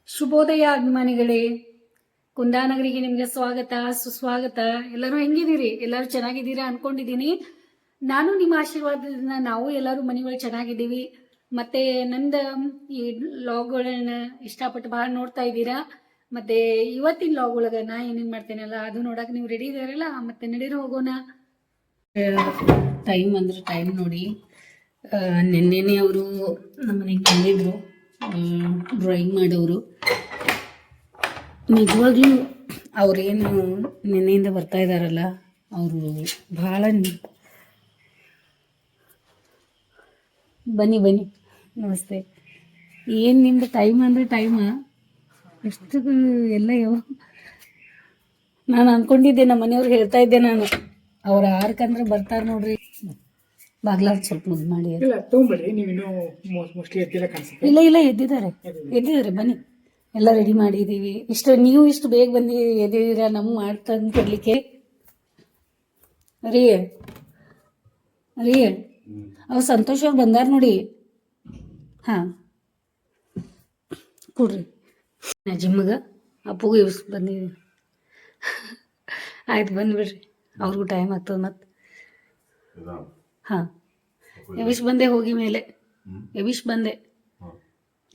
ಶುಭೋದಯ ಅಭಿಮಾನಿಗಳೇ, ಕುಂದಾನಗರಿಗೆ ನಿಮಗೆ ಸ್ವಾಗತ ಸುಸ್ವಾಗತ. ಎಲ್ಲರೂ ಹೆಂಗಿದ್ದೀರಿ? ಎಲ್ಲರೂ ಚೆನ್ನಾಗಿದ್ದೀರಾ ಅನ್ಕೊಂಡಿದ್ದೀನಿ. ನಾನು ನಿಮ್ಮ ಆಶೀರ್ವಾದದಿಂದ ನಾವು ಎಲ್ಲರೂ ಮನೆಗಳು ಚೆನ್ನಾಗಿದ್ದೀವಿ. ಮತ್ತೆ ನಂದು ಈ ಲಾಗ್ಗಳನ್ನ ಇಷ್ಟಪಟ್ಟು ಭಾಳ ನೋಡ್ತಾ ಇದ್ದೀರಾ. ಮತ್ತೆ ಇವತ್ತಿನ ಲಾಗ್ ಒಳಗೆ ನಾ ಏನೇನು ಮಾಡ್ತೇನಲ್ಲ ಅದು ನೋಡಕ್ಕೆ ನೀವು ರೆಡಿ ಇದ್ದಾರಲ್ಲ. ಮತ್ತೆ ನಡೀರಿ ಹೋಗೋಣ. ಟೈಮ್ ನೋಡಿ, ನಿನ್ನೆನೆ ಅವರು ನಮ್ಮ ಮನೆಗೆ ಬಂದಿದ್ರು ಡ್ರಾಯಿಂಗ್ ಮಾಡೋರು. ನಿಜವಾಗ್ಲೂ ಅವ್ರೇನು ನಿನ್ನೆಯಿಂದ ಬರ್ತಾ ಇದ್ದಾರಲ್ಲ, ಅವರು ಭಾಳ ಬನ್ನಿ ನಮಸ್ತೆ. ಏನು ನಿಮ್ದು ಟೈಮ್ ಅಂದರೆ ಟೈಮ ಎಷ್ಟು ಎಲ್ಲ ನಾನು ಅಂದ್ಕೊಂಡಿದ್ದೆ, ನಮ್ಮ ಮನೆಯವ್ರಿಗೆ ಹೇಳ್ತಾ ಇದ್ದೆ ನಾನು, ಅವ್ರು ಆರ್ಕಂದ್ರೆ ಬರ್ತಾರೆ ನೋಡ್ರಿ. ಬಾಗ್ಲಾರ್ ಸ್ವಲ್ಪ ಮುದ್ದು ಮಾಡಿ. ಇಲ್ಲ ಎದ್ದಿದ್ದಾರೆ ಬನ್ನಿ. ಎಲ್ಲ ರೆಡಿ ಮಾಡಿದ್ದೀವಿ. ನೀವು ಇಷ್ಟು ಬೇಗ ಬಂದು ಎದ್ದಿದ್ದೀರಾ ನಮ್ಮ ಮಾಡ್ತಂದು ಕೊಡ್ಲಿಕ್ಕೆ. ರೀ ಅವ್ರು ಸಂತೋಷ್ ಅವ್ರು ಬಂದಾರ ನೋಡಿ. ಹಾಂ ಕೊಡ್ರಿ. ಜಿಮ್ಗೆ ಅಪ್ಪಗೂ ಇವ್ಸ್ ಬಂದಿದ್ದೀವಿ. ಆಯ್ತು ಬಂದುಬಿಡ್ರಿ, ಅವ್ರಿಗೂ ಟೈಮ್ ಆಗ್ತದೆ ಮತ್ತೆ. ಹಾಂ ಯವಿಶ್ ಬಂದೆ, ಹೋಗಿ ಮೇಲೆ ಯವಿಶ್ ಬಂದೆ,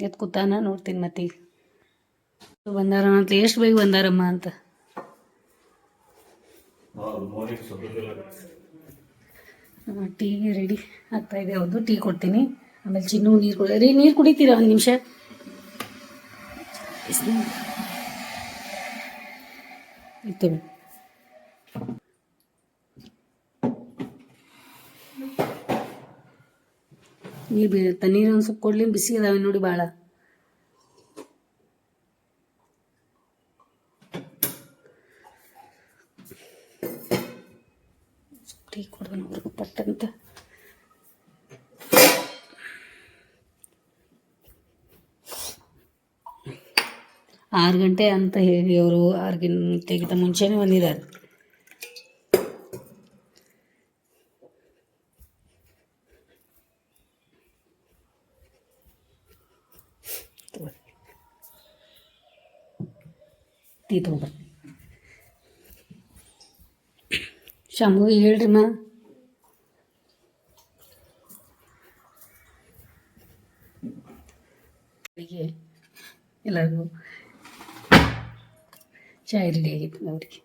ಎದ್ದು ಕೂತಾನ. ನೋಡ್ತೀನಿ ಮತ್ತೆ ಈಗ ಬಂದಾರ ಅಂತ, ಎಷ್ಟು ಬೇಗ ಬಂದಾರಮ್ಮ ಅಂತ. ಟೀ ರೆಡಿ ಆಗ್ತಾ ಇದೆ ಅವ್ರದ್ದು. ಟೀ ಕೊಡ್ತೀನಿ, ಆಮೇಲೆ ಚಿನ್ನು ನೀರು ಕುಡಿತೀರಾ? ಒಂದು ನಿಮಿಷ ಇತ್ತು. ನೀರು ತಣ್ಣೀರು ಒಂದು ಸ್ವಲ್ಪ ಕೊಡ್ಲಿ, ಬಿಸಿ ಅದಾವೆ ನೋಡಿ ಭಾಳ. ಟೀ ಕೊಡ್ಬೇಕು ಅವ್ರಿಗೂ ಪಟ್ಟಂತ. ಆರು ಗಂಟೆ ಅಂತ ಹೇಳಿ ಅವರು 6 ಗಂಟೆಗಿಂತ ಮುಂಚೆನೇ ಬಂದಿದ್ದಾರೆ. ಟೀ ತೊಗೊಂಡ್ಬರ್ತೀನಿ. ಶಾಮು ಹೇಳ್ರಿ ಮಾ. ಎಲ್ಲರಿಗೂ ಚಾಯ್ ರೆಡಿ ಆಗಿತ್ತು ಅವ್ರಿಗೆ.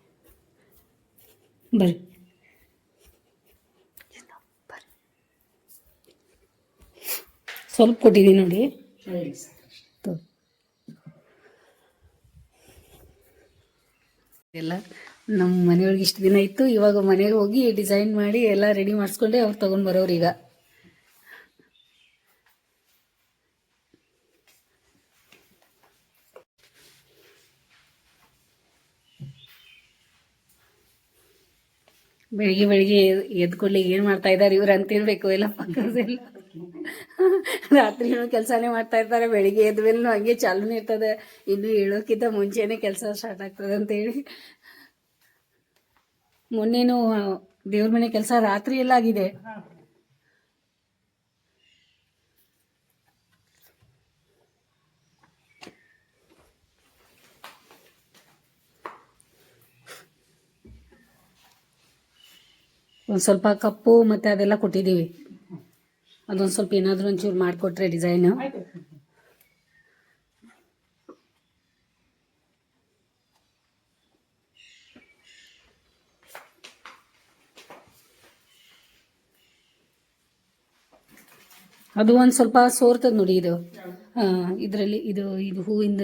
ಬರ್ರಿ ಸ್ವಲ್ಪ ಕೊಟ್ಟಿದ್ದೀನಿ ನೋಡಿ. ಎಲ್ಲ ನಮ್ಮ ಮನೆಯೊಳಗೆ ಇಷ್ಟು ದಿನ ಇತ್ತು, ಇವಾಗ ಮನೆಗೆ ಹೋಗಿ ಡಿಸೈನ್ ಮಾಡಿ ಎಲ್ಲ ರೆಡಿ ಮಾಡಿಸ್ಕೊಂಡೆ ಅವ್ರು ತೊಗೊಂಡು ಬರೋರು ಈಗ. ಬೆಳಿಗ್ಗೆ ಎದ್ಕೊಳ್ಳಿ ಏನು ಮಾಡ್ತಾ ಇದ್ದಾರೆ ಇವ್ರು ಅಂತಿರ್ಬೇಕು ಎಲ್ಲ ಪಕ್ಕದೆಲ್ಲ. ರಾತ್ರಿನೂ ಕೆಲಸನೇ ಮಾಡ್ತಾ ಇರ್ತಾರೆ, ಬೆಳಿಗ್ಗೆ ಎದ್ದ ಮೇಲೂ ಹಂಗೆ ಚಾಲೂನೇ ಇರ್ತದೆ. ಇನ್ನು ಹೇಳೋಕ್ಕಿಂತ ಮುಂಚೆನೇ ಕೆಲಸ ಸ್ಟಾರ್ಟ್ ಆಗ್ತದೆ ಅಂತೇಳಿ. ಮೊನ್ನೆನೂ ದೇವ್ರ ಮನೆ ಕೆಲಸ ರಾತ್ರಿ ಎಲ್ಲ ಆಗಿದೆ. ಒಂದು ಸ್ವಲ್ಪ ಕಪ್ಪು ಮತ್ತು ಅದೆಲ್ಲ ಕೊಟ್ಟಿದ್ದೀವಿ. ಅದೊಂದು ಸ್ವಲ್ಪ ಏನಾದರೂ ಒಂಚೂರು ಮಾಡಿಕೊಟ್ರೆ ಡಿಸೈನು. ಅದು ಒಂದು ಸ್ವಲ್ಪ ಸೋರ್ತದೆ ನೋಡಿ. ಇದು ಇದರಲ್ಲಿ ಇದು ಹೂವಿಂದ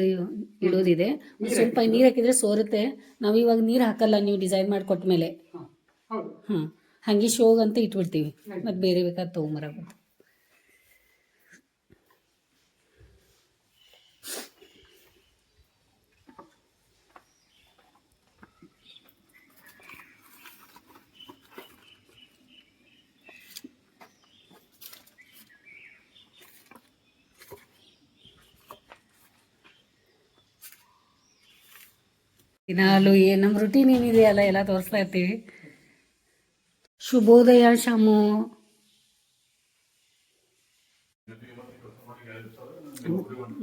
ಇಡೋದಿದೆ. ಸ್ವಲ್ಪ ನೀರು ಹಾಕಿದರೆ ಸೋರುತ್ತೆ. ನಾವು ಇವಾಗ ನೀರು ಹಾಕಲ್ಲ, ನೀವು ಡಿಸೈನ್ ಮಾಡಿಕೊಟ್ಟ ಮೇಲೆ. ಹಾಂ ಹಾಗೆ ಶೋಗಂತ ಇಟ್ಬಿಡ್ತೀವಿ, ಮತ್ತು ಬೇರೆ ಬೇಕಾದ್ರೆ ತೊಗೊಂಬರಬೇಕು. ದಿನಾಲು ನಮ್ಮ ರುಟೀನ್ ಏನಿದೆಯಲ್ಲ ಎಲ್ಲ ತೋರಿಸ್ತಾ ಇರ್ತೀವಿ. ಶುಭೋದಯ ಶಾಮು.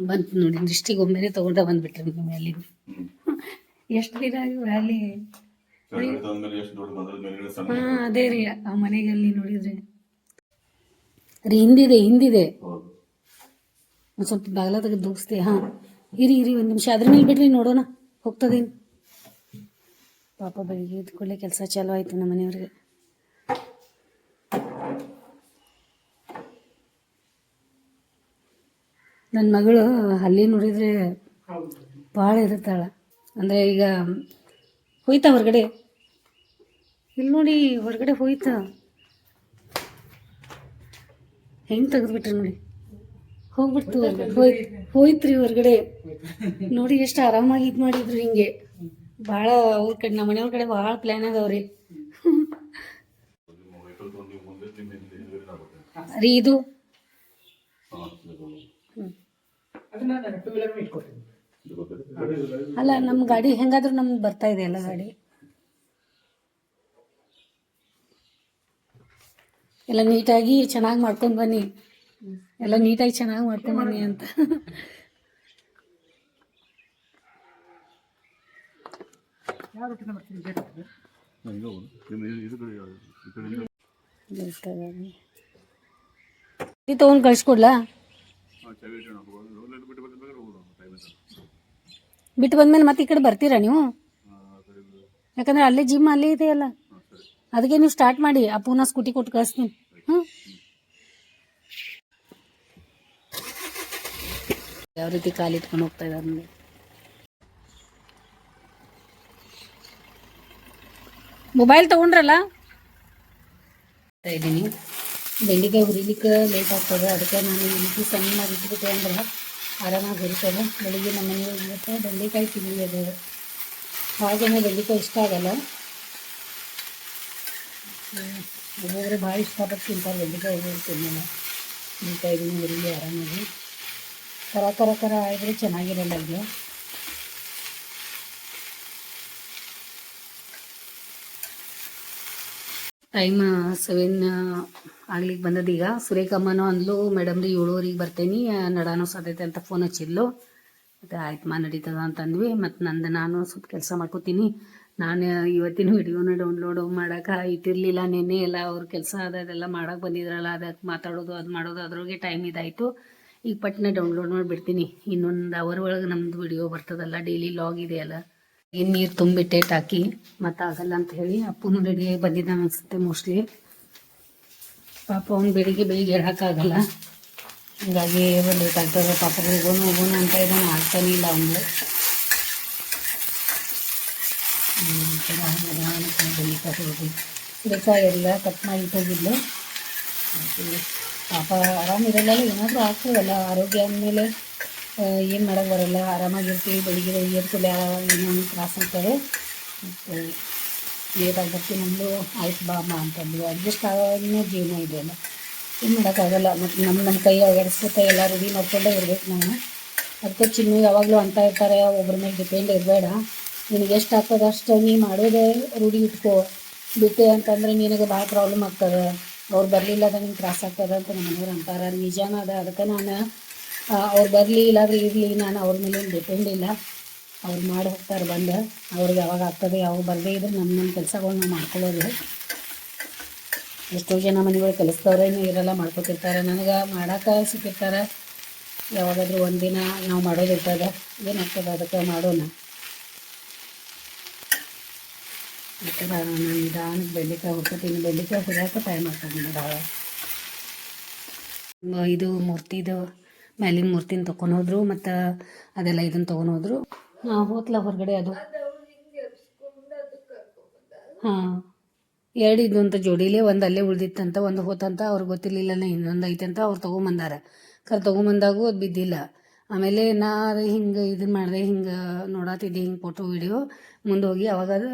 ಬಂತು ನೋಡಿ, ದೃಷ್ಟಿಗೆ ಒಮ್ಮೆಲೆ ತೊಗೊಂಡ ಬಂದ್ಬಿಟ್ರಿ ನೀವು ಅಲ್ಲಿ. ಎಷ್ಟು ದಿನ ಆಗಿವೆ ಅಲ್ಲಿ? ಹಾಂ, ಅದೇ ರೀ ಆ ಮನೆಗೆ ಅಲ್ಲಿ ನೋಡಿದ್ರಿ ರೀ, ಹಿಂದಿದೆ. ಒಂದು ಸ್ವಲ್ಪ ಬಾಗಿಲ ತೆಗೆದು ದೂಗಿಸ್ತೆ. ಹಾಂ, ಇರಿ ಒಂದು ನಿಮಿಷ ಅದ್ರ ಮೇಲೆ ಬಿಡ್ರಿ, ನೋಡೋಣ ಹೋಗ್ತದೇನು. ಪಾಪ ಬೆಳಿಗ್ಗೆ ಇದ್ಕೊಳ್ಳೆ ಕೆಲಸ ಚಾಲು ಆಯಿತು ನಮ್ಮ ಮನೆಯವ್ರಿಗೆ. ನನ್ನ ಮಗಳು ಅಲ್ಲಿ ನೋಡಿದರೆ ಭಾಳ ಇರುತ್ತಾಳೆ. ಅಂದರೆ ಈಗ ಹೋಯ್ತಾ ಹೊರಗಡೆ, ಇಲ್ಲಿ ನೋಡಿ ಹೊರಗಡೆ ಹೋಯ್ತಾ, ಹೆಂಗೆ ತೆಗೆದ್ಬಿಟ್ರಿ ನೋಡಿ, ಹೋಗ್ಬಿಡ್ತು ಹೋಯ್ತ್ರಿ ಹೊರಗಡೆ. ನೋಡಿ ಎಷ್ಟು ಆರಾಮಾಗಿ ಇದು ಮಾಡಿದ್ರು. ಹಿಂಗೆ ಭಾಳ ಅವ್ರ ಕಡೆ, ನಮ್ಮ ಮನೆಯವ್ರ ಕಡೆ ಭಾಳ ಪ್ಲ್ಯಾನ್ ಅದಾವ್ರಿ ರೀ. ಇದು ಅಲ್ಲ, ನಮ್ಮ ಗಾಡಿ ಹೆಂಗಾದ್ರೂ ನಮ್ಗೆ ಬರ್ತಾ ಇದೆ ಅಲ್ಲ ಗಾಡಿ. ಎಲ್ಲ ನೀಟಾಗಿ ಚೆನ್ನಾಗಿ ಮಾಡ್ಕೊಂಡು ಬನ್ನಿ, ಎಲ್ಲ ನೀಟಾಗಿ ಚೆನ್ನಾಗಿ ಮಾಡ್ಕೊಂಡು ಬನ್ನಿ ಅಂತ. ತೊಗೊಂಡು ಕಳ್ಸ್ಕೊಡ್ಲಾ? ಬಿಟ್ಟು ಬಂದ್ಮೇಲೆ ಮತ್ತೆ ಈ ಕಡೆ ಬರ್ತೀರಾ ನೀವು? ಯಾಕಂದ್ರೆ ಅಲ್ಲೇ ಜಿಮ್ ಅಲ್ಲೇ ಇದೆಯಲ್ಲ, ಅದಕ್ಕೆ ನೀವು ಸ್ಟಾರ್ಟ್ ಮಾಡಿ. ಅಪ್ಪನ ಸ್ಕೂಟಿ ಕೊಟ್ಟು ಕಳಿಸ್ತೀನಿ. ಹ್ಞೂ, ಯಾವ ರೀತಿ ಕಾಲಿಟ್ಕೊಂಡು ಹೋಗ್ತಾ ಇದ್ದಾರೆ ನೋಡಿ. ಮೊಬೈಲ್ ತೊಗೊಂಡ್ರಲ್ಲ ಇದ್ದೀನಿ. ಬೆಂಡಿಕಾಯಿ ಹುರಿಲಿಕ್ಕೆ ಲೇಟ್ ಆಗ್ತದೆ, ಅದಕ್ಕೆ ನಾನು ಈ ರೀತಿ ಸಣ್ಣಾಗಿ ಇಟ್ಬಿಟ್ಟೆ ಅಂದ್ರೆ ಆರಾಮಾಗಿ ಹುರಿತದೆ. ಬೆಳಿಗ್ಗೆ ನಮ್ಮ ಮನೆಯವ್ರಿಗೆ ಇವತ್ತು ಬೆಂಡೆಕಾಯಿ ತಿಂಡಿ ಅದು. ಭಾಳ ಜನ ಬೆಂಡೆಕಾಯಿ ಇಷ್ಟ ಆಗಲ್ಲ, ಒಬ್ಬೊಬ್ಬರು ಭಾಳ ಇಷ್ಟಪಟ್ಟು ತಿಂತಾರೆ ಬೆಂಡೆಕಾಯಿ. ತಿನ್ನಲ್ಲ, ಬೆಂಡೆಕಾಯಿ ಹುರಿಲಿ ಆರಾಮಾಗಿ. ಕರ ಆಗಿದ್ರೆ ಚೆನ್ನಾಗಿರಲ್ಲ ಇದು. ಟೈಮ್ 7 ಆಗ್ಲಿಕ್ಕೆ ಬಂದದ. ಈಗ ಸುರೇಖಮ್ಮನೂ ಅಂದ್ಲು, ಮೇಡಮ್ ರೀ 7:00 ಬರ್ತೇನೆ, ನಡಾನೋ ಸಾಧ್ಯತೆ ಅಂತ ಫೋನ್ ಹಚ್ಚಿದ್ಲು. ಮತ್ತು ಆಯ್ತಮ್ಮ ನಡೀತದ ಅಂತಂದ್ವಿ. ಮತ್ತು ನಾನು ಸ್ವಲ್ಪ ಕೆಲಸ ಮಾಡ್ಕೋತೀನಿ. ನಾನು ಇವತ್ತಿನ ವಿಡಿಯೋನ ಡೌನ್ಲೋಡ್ ಮಾಡೋಕೆ ಇಟ್ಟಿರಲಿಲ್ಲ. ನೆನ್ನೆ ಎಲ್ಲ ಅವ್ರ ಕೆಲಸ ಅದೆಲ್ಲ ಮಾಡೋಕೆ ಬಂದಿದ್ರಲ್ಲ, ಅದಕ್ಕೆ ಮಾತಾಡೋದು ಅದು ಮಾಡೋದು ಅದ್ರೊಳಗೆ ಟೈಮ್ ಇದಾಯಿತು. ಈಗ ಪಟ್ನೆ ಡೌನ್ಲೋಡ್ ಮಾಡಿಬಿಡ್ತೀನಿ. ಇನ್ನೊಂದು ಅವರ್ ಒಳಗೆ ನಮ್ಮದು ವಿಡಿಯೋ ಬರ್ತದಲ್ಲ, ಡೈಲಿ ಲಾಗ್ ಇದೆಯಲ್ಲ. ಏನು ನೀರು ತುಂಬಿಟ್ಟೆ ಟಾಕಿ, ಮತ್ತು ಆಗಲ್ಲ ಅಂತ ಹೇಳಿ ಅಪ್ಪನೂ ರೆಡಿಯಾಗಿ ಬಂದಿದ್ದ ಅನಿಸುತ್ತೆ ಮೋಸ್ಟ್ಲಿ. ಪಾಪ ಅವ್ನು ಬೆಳಿಗ್ಗೆ ಹೇಳೋಕ್ಕಾಗಲ್ಲ, ಹೀಗಾಗಿ ಲೇಟ್ ಆಗ್ತದೆ. ಪಾಪ ಹೋಗೋಣ ಅಂತ ಇದ್ದಾನೆ, ಆಗ್ತಾನೆ ಇಲ್ಲ ಅವನು. ಬೇಕಾಗಿ ಎಲ್ಲ ಕಟ್ ಮಾಡಿ ಹೋಗಿದ್ಲು. ಪಾಪ ಆರಾಮಿರಲ್ಲ, ಏನಾದರೂ ಆಗ್ತದಲ್ಲ, ಆರೋಗ್ಯ ಅಂದಮೇಲೆ ಏನು ಮಾಡೋಕ್ಕೆ ಬರಲ್ಲ. ಆರಾಮಾಗಿರ್ತೀವಿ, ಬೆಳಿಗ್ಗೆ ಎದ್ಕೂಲೆ ಏನೋ ತ್ರಾಸ ಆಗ್ತದೆ. ಮತ್ತು ಲೇಟಾಗಿ ಬರ್ತೀನಿ ಅಂದು ಆಯ್ತು ಬಾ ಅಮ್ಮ ಅಂತಂದು ಅಡ್ಜಸ್ಟ್ ಆಗೋ ಜೀವನ ಇದೆಯಲ್ಲ, ಏನು ಮಾಡೋಕ್ಕಾಗಲ್ಲ. ಮತ್ತು ನಮ್ಮ ಕೈ ಒರೆಸ್ಕೊತ ಎಲ್ಲ ರೆಡಿ ಮಾಡ್ಕೊಂಡೇ ಇರ್ಬೇಕು ನಾವು. ಅದಕ್ಕೆ ಚಿನ್ನು ಯಾವಾಗಲೂ ಅಂತ ಇರ್ತಾರೆ, ಒಬ್ಬರ ಮೇಲೆ ಡಿಪೆಂಡ್ ಇರಬೇಡ, ನಿನಗೆ ಎಷ್ಟು ಆಗ್ತದೆ ಅಷ್ಟು ನೀ ಮಾಡೋದೇ ರೂಢಿ ಇಟ್ಕೋ. ಬಿಟ್ಟೆ ಅಂತಂದರೆ ನಿನಗೆ ಭಾಳ ಪ್ರಾಬ್ಲಮ್ ಆಗ್ತದೆ, ಅವ್ರು ಬರಲಿಲ್ಲ ಅಂದ್ರೆ ನಿಂಗೆ ತ್ರಾಸ ಆಗ್ತದೆ ಅಂತ ನಮ್ಮ ಮನೆಯವ್ರು ಅಂತಾರೆ. ನಿಜಾನ ಅದ. ಅದಕ್ಕೆ ನಾನು ಅವ್ರು ಬರಲಿ ಇಲ್ಲಾಂದ್ರೆ ಇರಲಿ, ನಾನು ಅವ್ರ ಮೇಲೆ ಡಿಪೆಂಡ್ ಇಲ್ಲ. ಅವ್ರು ಮಾಡಿ ಹೋಗ್ತಾರೆ ಬಂದು. ಅವ್ರಿಗೆ ಯಾವಾಗ ಆಗ್ತದೆ, ಯಾವಾಗ ಬರದೇ ಇದ್ರೆ ನಮ್ಮ ಕೆಲಸಗಳನ್ನ ಮಾಡ್ಕೊಳ್ಳೋದು. ಎಷ್ಟೋ ಜನ ಮನೆಗಳು ಕೆಲಸದವ್ರೇನು ಇರಲ್ಲ, ಮಾಡ್ಕೊತಿರ್ತಾರೆ. ನನಗೆ ಮಾಡೋಕೆ ಸಿಕ್ಕಿರ್ತಾರೆ. ಯಾವಾಗಾದರೂ ಒಂದಿನ ನಾವು ಮಾಡೋದಿರ್ತದೆ, ಏನಾಗ್ತದೆ ಅದಕ್ಕೆ ಮಾಡೋಣ. ಈ ಥರ ನಾನು ನಿಧಾನಕ್ಕೆ ಬೆಂಡೆಕಾಯಿ ಹುರ್ಕೊತೀನಿ. ಬೆಂಡೆಕಾಯಿ ಹುರಿಯೋಕೆ ಟೈಮ್ ಆಗ್ತದೆ ಭಾಳ. ಇದು ಮೂರ್ತಿದು ಮೇಲಿನ ಮೂರ್ತಿನ ತೊಗೊಂಡೋದ್ರು, ಮತ್ತು ಅದೆಲ್ಲ ಇದನ್ನು ತೊಗೊಂಡೋದ್ರು. ಹಾಂ, ಹೋತ್ಲ ಹೊರಗಡೆ ಅದು. ಹಾಂ, 2 ಇದ್ದು ಅಂತ ಜೋಡಿಲೇ, ಒಂದು ಅಲ್ಲೇ ಉಳ್ದಿತ್ತಂತ, ಒಂದು ಹೋತಂತ. ಅವ್ರಿಗೆ ಗೊತ್ತಿರಲಿಲ್ಲ ಇನ್ನೊಂದು ಐತಂತ. ಅವ್ರು ತೊಗೊಂಬಂದಾರ. ತೊಗೊಂಬಂದಾಗೂ ಅದು ಬಿದ್ದಿಲ್ಲ. ಆಮೇಲೆ ನಾ ಅದು ಹಿಂಗೆ ಇದನ್ನು ಮಾಡಿದೆ, ಹಿಂಗೆ ನೋಡತ್ತಿದ್ದೆ, ಹಿಂಗೆ ಫೋಟೋ ವಿಡಿಯೋ ಮುಂದೆ ಹೋಗಿ ಅವಾಗ ಅದು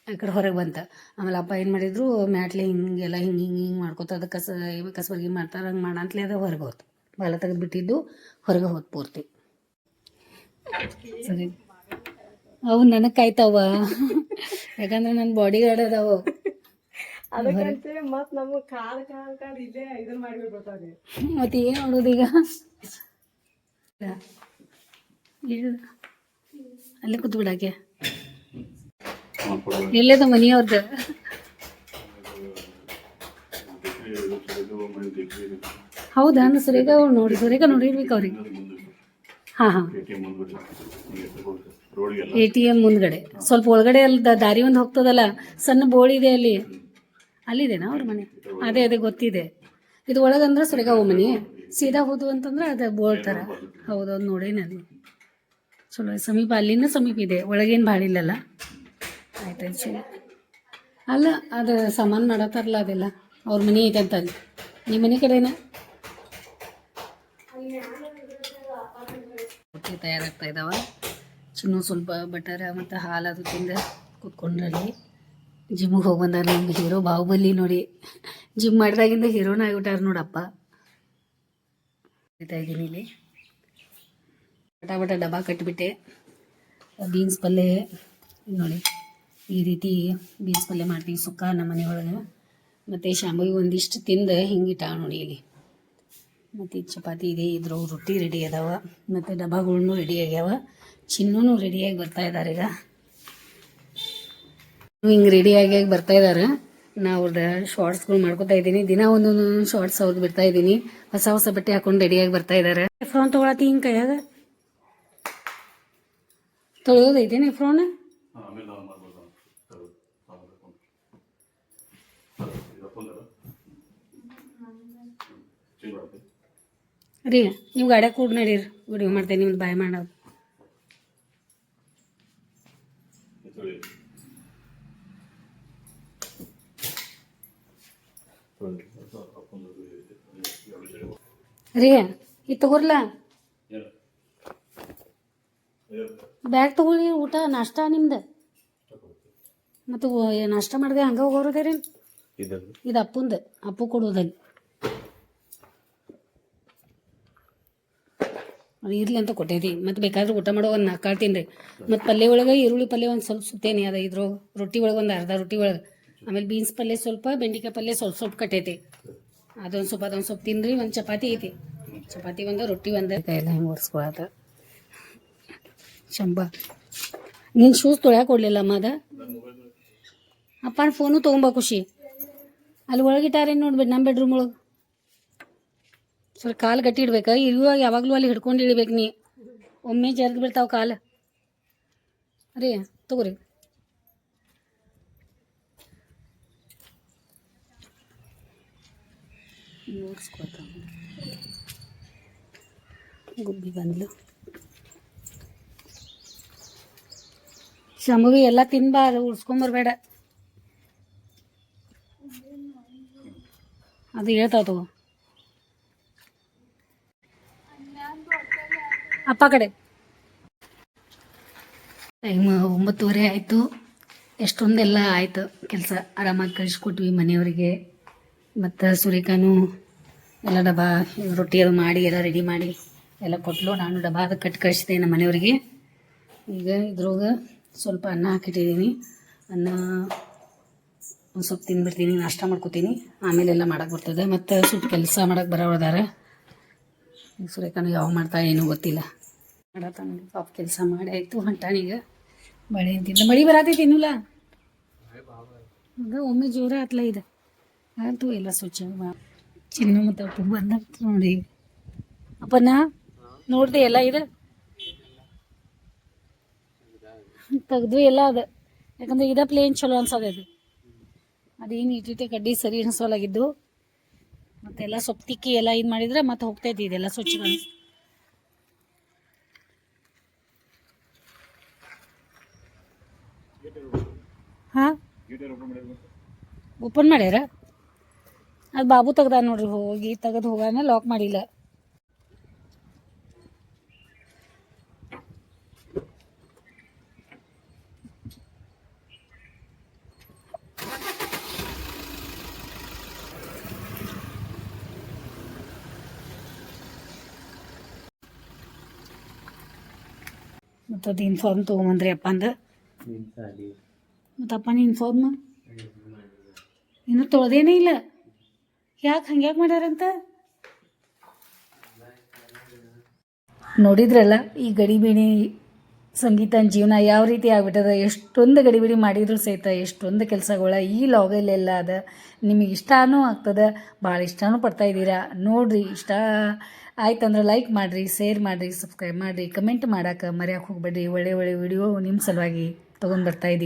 ಆ ಕಡೆ ಹೊರಗೆ ಬಂತು. ಆಮೇಲೆ ಅಪ್ಪ ಏನು ಮಾಡಿದ್ರು, ಮ್ಯಾಟ್ಲೆ ಹಿಂಗೆಲ್ಲ ಹಿಂಗೆ ಮಾಡ್ಕೊತ ಅದು ಕಸಬರ್ಗಿ ಮಾಡ್ತಾರೆ, ಹಂಗೆ ಮಾಡಂತಲೇ ಅದು ಹೊರಗೆ ಹೋತು. ಬಾಲ ತೆಗೆದು ಬಿಟ್ಟಿದ್ದು ಹೊರಗೆ ಹೋತು ಪೂರ್ತಿ. ಸರಿ, ಅವು ನನಗೆ ಕಾಯ್ತಾವ, ಯಾಕಂದ್ರೆ ನನ್ನ ಬಾಡಿ ಗಾರ್ಡ್ ಅದಾವು. ಮತ್ತೆ ಏನು ಮಾಡೋದು ಈಗ? ಅಲ್ಲೇ ಕೂತ್ ಬಿಡಾಕೆ ಎಲ್ಲದ ಮನಿಯವ್ರದ್ದು ಹೌದಾ ಸುರೇಖ ನೋಡಿ ಸುರೇಖ ನೋಡಿರ್ಬೇಕು ಅವ್ರಿಗೆ ಹಾಂ ಹಾಂ ATM ಮುಂದ್ಗಡೆ ಸ್ವಲ್ಪ ಒಳಗಡೆ ಅಲ್ಲಿ ದಾರಿ ಒಂದು ಹೋಗ್ತದಲ್ಲ ಸಣ್ಣ ಬೋರ್ಡ್ ಇದೆ ಅಲ್ಲಿ ಅಲ್ಲಿದೆನಾ ಅವ್ರ ಮನೆ ಅದೇ ಅದೇ ಗೊತ್ತಿದೆ ಇದು ಒಳಗಂದ್ರೆ ಸುರೇಖ ಮನೆ ಸೀದಾ ಹೋದು ಅಂತಂದ್ರೆ ಅದು ಬೋರ್ಡ್ ಥರ ಹೌದು ಅದು ನೋಡೇನಿ ಅಲ್ಲಿ ಚಲೋ ಸಮೀಪ ಅಲ್ಲಿಂದ ಸಮೀಪ ಇದೆ ಒಳಗೇನು ಭಾಳ ಇಲ್ಲಲ್ಲ ಆಯ್ತಾಯ್ತು ಚಲೋ ಅಲ್ಲ ಅದು ಸಾಮಾನು ಮಾಡತ್ತಾರಲ್ಲ ಅದೆಲ್ಲ ಅವ್ರ ಮನೆ ಐತೆ ಅಂತ ಅಲ್ಲಿ ನಿಮ್ಮ ಮನೆ ಕಡೆನ ರೊಟ್ಟಿ ತಯಾರಾಗ್ತಾ ಇದ್ದಾವೆ ಚಿನ್ನು ಸ್ವಲ್ಪ ಬಟರ್ ಮತ್ತು ಹಾಲು ಅದು ತಿಂದು ಕೂತ್ಕೊಂಡ್ರಲ್ಲಿ ಜಿಮ್ಮಿಗೆ ಹೋಗಿ ಬಂದಾರ ನಮ್ಮ ಹೀರೋ ಬಾಹುಬಲಿ ನೋಡಿ ಜಿಮ್ ಮಾಡಿದಾಗಿಂದ ಹೀರೋನ ಆಗಿಬಿಟ್ಟಾರ ನೋಡಪ್ಪ ಇದ್ದೀನಿ ಇಲ್ಲಿ ಬಟ ಡಬ್ಬ ಕಟ್ಟಿಬಿಟ್ಟೆ ಬೀನ್ಸ್ ಪಲ್ಯ ನೋಡಿ ಈ ರೀತಿ ಬೀನ್ಸ್ ಪಲ್ಯ ಮಾಡ್ತೀವಿ ಸುಕ್ಕ ನಮ್ಮ ಮನೆಯೊಳಗೆ ಮತ್ತು ಶಾಂಭವಿ ಒಂದಿಷ್ಟು ತಿಂದು ಹಿಂಗಿಟ್ಟ ನೋಡಿ ಇಲ್ಲಿ ಮತ್ತು ಚಪಾತಿ ಇದೆ ಇದ್ರ ರೊಟ್ಟಿ ರೆಡಿ ಅದಾವ ಮತ್ತು ಡಬ್ಬಗಳನ್ನೂ ರೆಡಿ ಆಗ್ಯಾವ ಚಿನ್ನೂ ರೆಡಿಯಾಗಿ ಬರ್ತಾ ಇದ್ದಾರೆ ಈಗ ಹಿಂಗೆ ರೆಡಿಯಾಗಿ ಬರ್ತಾ ಇದ್ದಾರೆ ನಾ ಅವ್ರದ್ದು ಶಾರ್ಟ್ಸ್ಗಳು ಮಾಡ್ಕೊತಾ ಇದ್ದೀನಿ ದಿನ ಒಂದೊಂದು ಶಾರ್ಟ್ಸ್ ಅವ್ರದ್ದು ಬಿಡ್ತಾ ಇದ್ದೀನಿ ಹೊಸ ಹೊಸ ಬಟ್ಟೆ ಹಾಕೊಂಡು ರೆಡಿಯಾಗಿ ಬರ್ತಾ ಇದ್ದಾರೆ ಫ್ರೋನ್ ತೊಗೊಳತಿ ಹಿಂಗೆ ಕೈಯಾಗ ತೊಳೆಯೋದೈತೇನೆ ಫ್ರೋನ್ ರೀ ನೀವು ಗಾಡ್ಯಾಗ ಕೂಡ ನಡೀರಿ ವಿಡಿಯೋ ಮಾಡ್ತೇನೆ ನಿಮ್ದು ಬಾಯ್ ಮಾಡೋದು ರೀ ಇದು ತಗೋರ್ಲ ಬ್ಯಾಗ್ ತಗೊಳ್ಳಿ ಊಟ ನಾಷ್ಟ ನಿಮ್ದು ಮತ್ತು ನಾಷ್ಟ ಮಾಡಿದೆ ಹಂಗೆ ಹೋಗೋರದೇರಿ ಇದು ಅಪ್ಪಂದು ಅಪ್ಪು ಕೊಡೋದಲ್ಲಿ ಅದು ಇರ್ಲಿ ಅಂತ ಕೊಟ್ಟೈತಿ ಮತ್ತು ಬೇಕಾದ್ರೆ ಊಟ ಮಾಡೋ ಒಂದು 4 ತಿನ್ರಿ ಮತ್ತು ಪಲ್ಯ ಒಳಗೆ ಈರುಳ್ಳಿ ಪಲ್ಯ ಒಂದು ಸ್ವಲ್ಪ ಸುತ್ತೇನಿ ಅದ ಇದ್ರ ರೊಟ್ಟಿ ಒಳಗೆ ಒಂದು ಅರ್ಧ ರೊಟ್ಟಿ ಒಳಗೆ ಆಮೇಲೆ ಬೀನ್ಸ್ ಪಲ್ಯ ಸ್ವಲ್ಪ ಬೆಂಡೆಕಾಯಿ ಪಲ್ಯ ಸ್ವಲ್ಪ ಕಟ್ಟೈತಿ ಅದೊಂದು ಸ್ವಲ್ಪ ತಿನ್ರಿ ಒಂದು ಚಪಾತಿ ಐತಿ ಚಪಾತಿ ಒಂದು ರೊಟ್ಟಿ ಒಂದು ಎಲ್ಲ ಹಿಂಗೆ ಒರೆಸ್ಕೊಳತ್ತ ಶಂಬ ನಿನ್ನ ಶೂಸ್ ತೊಳ್ಯಾಕೆ ಕೊಡಲಿಲ್ಲ ಅಮ್ಮ ಅದ ಅಪ್ಪನ ಫೋನು ತೊಗೊಂಬ ಖುಷಿ ಅಲ್ಲಿ ಒಳಗಿಟ್ಟಾರೇನು ನೋಡ್ಬೇಡಿ ನಮ್ಮ ಬೆಡ್ರೂಮ್ ಒಳಗೆ ಸ್ವಲ್ಪ ಕಾಲು ಗಟ್ಟಿ ಇಡ್ಬೇಕು ಇರುವಾಗ ಯಾವಾಗಲೂ ಅಲ್ಲಿ ಹಿಡ್ಕೊಂಡು ಇಳಿಬೇಕು ನೀ ಒಮ್ಮೆ ಜರ್ದು ಬಿಡ್ತಾವೆ ಕಾಲು ರೀ ತಗೋರಿ ನೋಡ್ಸ್ಕೊತ ಗುಬ್ಬಿ ಬಂದ್ಲು ಶಂಭವಿ ಎಲ್ಲ ತಿನ್ಬಾರ ಉಳ್ಸ್ಕೊಂಬರ್ಬೇಡ ಅದು ಹೇಳ್ತಾವ ತಗೋ ಅಪ್ಪ ಕಡೆ ಟೈಮ್ 9:30 ಆಯಿತು ಎಷ್ಟೊಂದೆಲ್ಲ ಆಯಿತು ಕೆಲಸ ಆರಾಮಾಗಿ ಕಳಿಸ್ಕೊಟ್ವಿ ಮನೆಯವರಿಗೆ ಮತ್ತು ಸುರೇಖಾನು ಎಲ್ಲ ಡಬ್ಬ ರೊಟ್ಟಿ ಅದು ಮಾಡಿ ಎಲ್ಲ ರೆಡಿ ಮಾಡಿ ಎಲ್ಲ ಕೊಟ್ಟಲು ನಾನು ಡಬ್ಬ ಅದು ಕಟ್ಟಿ ಕಳಿಸಿದೆ ನಮ್ಮ ಮನೆಯವರಿಗೆ ಈಗ ಇದ್ರೊಳಗೆ ಸ್ವಲ್ಪ ಅನ್ನ ಹಾಕಿಟ್ಟಿದ್ದೀನಿ ಅನ್ನ ಒಂದು ಸ್ವಲ್ಪ ತಿಂದ್ಬಿಡ್ತೀನಿ ನಾಷ್ಟ ಮಾಡ್ಕೊತೀನಿ ಆಮೇಲೆಲ್ಲ ಮಾಡೋಕ್ಕೆ ಬರ್ತದೆ ಮತ್ತು ಸ್ವಲ್ಪ ಕೆಲಸ ಮಾಡೋಕ್ಕೆ ಬರೋದಾರೆ ಸುರೇಖಾನು ಯಾವ ಮಾಡ್ತಾ ಏನೂ ಗೊತ್ತಿಲ್ಲ ಮಾಡತ್ತಾನ ಪಾಪ ಕೆಲಸ ಮಾಡಿ ಆಯಿತು ಹೊಂಟಾನೀಗ ಮಳೆ ಅಂತಿಲ್ಲ ಮಳೆ ಬರತೈತಿ ಇನ್ನೂಲ್ಲ ಹಂಗೆ ಒಮ್ಮೆ ಜೋರ ಆತ್ಲ ಇದೆ ಆಯ್ತು ಎಲ್ಲ ಸ್ವಚ್ಛ ಚಿನ್ನು ಮತ್ತು ಅಪ್ಪು ಬಂದ ನೋಡಿ ಅಪ್ಪನ ನೋಡ್ದೆ ಎಲ್ಲ ಇದೆ ತೆಗ್ದು ಎಲ್ಲ ಅದ ಯಾಕಂದ್ರೆ ಇದ ಪ್ಲೇನ್ ಚಲೋ ಅನ್ಸೋದದು ಅದೇನು ಇಟ್ಟಿಟ್ಟೆ ಕಡ್ಡಿ ಸರಿ ಅನ್ಸೋಲಾಗಿದ್ದು ಮತ್ತೆಲ್ಲ ಸೊಪ್ಪು ತಿಕ್ಕಿ ಎಲ್ಲ ಇದು ಮಾಡಿದ್ರೆ ಮತ್ತೆ ಹೋಗ್ತೈತಿ ಇದೆಲ್ಲ ಸ್ವಚ್ಛ ಹಾಂ ಓಪನ್ ಮಾಡ್ಯಾರ ಅದು ಬಾಬು ತೆಗ್ದ ನೋಡ್ರಿ ಹೋಗಿ ತೆಗೆದು ಹೋಗಾನ ಲಾಕ್ ಮಾಡಿಲ್ಲ ಮತ್ತು ಅದು ಇನ್ಫಾರ್ಮ್ ತೊಗೊಂಬಂದ್ರಿ ಅಪ್ಪ ಅಂದ ಮತ್ತು ಅಪ್ಪನ ಇನ್ಫಾರ್ಮ್ ಇನ್ನೂ ತೊಳೆದೇನೇ ಇಲ್ಲ ಯಾಕೆ ಹಂಗ್ಯಾಕೆ ಮಾಡ್ಯಾರಂತ ನೋಡಿದ್ರಲ್ಲ ಈ ಗಡಿಬಿಡಿ ಸಂಗೀತನ ಜೀವನ ಯಾವ ರೀತಿ ಆಗ್ಬಿಟ್ಟದ, ಎಷ್ಟೊಂದು ಗಡಿಬಿಡಿ ಮಾಡಿದ್ರು ಸಹಿತ ಎಷ್ಟೊಂದು ಕೆಲಸಗಳ ಈ ಲಾಗಲ್ಲೆಲ್ಲ ಅದ. ನಿಮಗೆ ಇಷ್ಟನೂ ಆಗ್ತದೆ, ಭಾಳ ಇಷ್ಟನೂ ಪಡ್ತಾ ಇದ್ದೀರಾ ನೋಡಿರಿ. ಇಷ್ಟ ಆಯ್ತಂದ್ರೆ ಲೈಕ್ ಮಾಡಿರಿ, ಶೇರ್ ಮಾಡಿರಿ, ಸಬ್ಸ್ಕ್ರೈಬ್ ಮಾಡಿರಿ, ಕಮೆಂಟ್ ಮಾಡೋಕೆ ಮರೆಯೋಕೆ ಹೋಗ್ಬೇಡ್ರಿ. ಒಳ್ಳೆ ಒಳ್ಳೆ ವಿಡಿಯೋ ನಿಮ್ಮ ಸಲುವಾಗಿ ತೊಗೊಂಡು ಬರ್ತಾಯಿದ್ದೀವಿ.